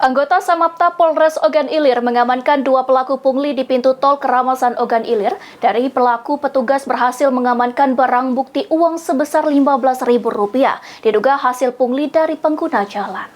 Anggota Samapta Polres Ogan Ilir mengamankan 2 pelaku pungli di pintu tol Keramasan Ogan Ilir. Dari pelaku, petugas berhasil mengamankan barang bukti uang sebesar Rp15.000. Diduga hasil pungli dari pengguna jalan.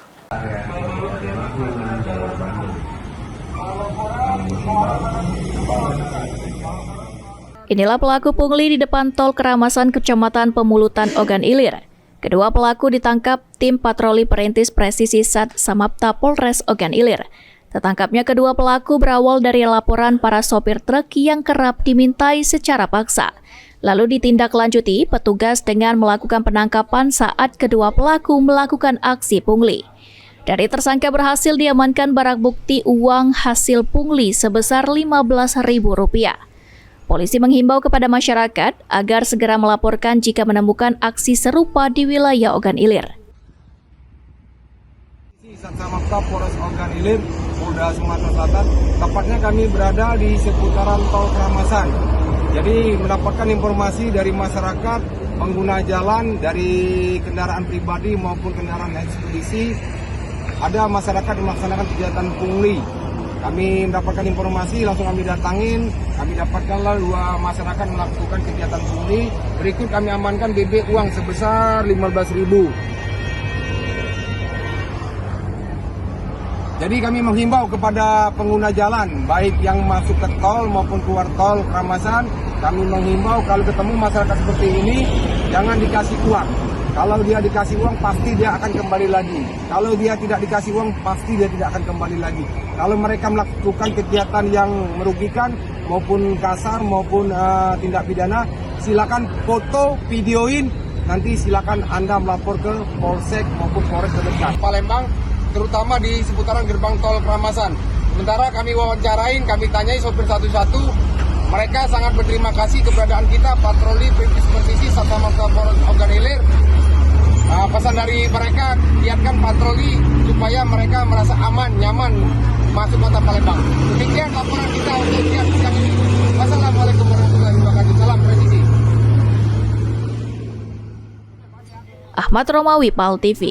Inilah pelaku pungli di depan tol Keramasan Kecamatan Pemulutan Ogan Ilir. Kedua pelaku ditangkap tim patroli perintis presisi Sat Samapta Polres Ogan Ilir. Tertangkapnya kedua pelaku berawal dari laporan para sopir truk yang kerap dimintai secara paksa. Lalu ditindaklanjuti petugas dengan melakukan penangkapan saat kedua pelaku melakukan aksi pungli. Dari tersangka berhasil diamankan barang bukti uang hasil pungli sebesar Rp15.000. Polisi menghimbau kepada masyarakat agar segera melaporkan jika menemukan aksi serupa di wilayah Ogan Ilir. Sat Samapta Polres Ogan Ilir, Polda Sumatera Selatan, tepatnya kami berada di seputaran tol Keramasan. Jadi mendapatkan informasi dari masyarakat pengguna jalan dari kendaraan pribadi maupun kendaraan ekspedisi, ada masyarakat melaksanakan kegiatan pungli. Kami mendapatkan informasi, langsung kami datangin, kami dapatkanlah 2 masyarakat melakukan kegiatan pungli. Berikut kami amankan BB uang sebesar Rp15.000. Jadi kami menghimbau kepada pengguna jalan, baik yang masuk ke tol maupun keluar tol Keramasan, kami menghimbau kalau ketemu masyarakat seperti ini, jangan dikasih uang. Kalau dia dikasih uang, pasti dia akan kembali lagi. Kalau dia tidak dikasih uang, pasti dia tidak akan kembali lagi. Kalau mereka melakukan kegiatan yang merugikan, maupun kasar, maupun tindak pidana, silakan foto, videoin, nanti silakan Anda melapor ke Polsek maupun Polres terdekat. Palembang, terutama di seputaran gerbang tol Keramasan. Sementara kami wawancarain, kami tanyai sopir satu-satu, mereka sangat berterima kasih keberadaan kita, patroli perintis presisi Sat Samapta Polres Ogan Ilir. Pesan dari mereka, giatkan patroli supaya mereka merasa aman, nyaman masuk kota Palembang. Demikian laporan kita untuk siang ini. Wassalamualaikum warahmatullahi wabarakatuh. Salam presisi. Ahmad Romawi, PAL TV.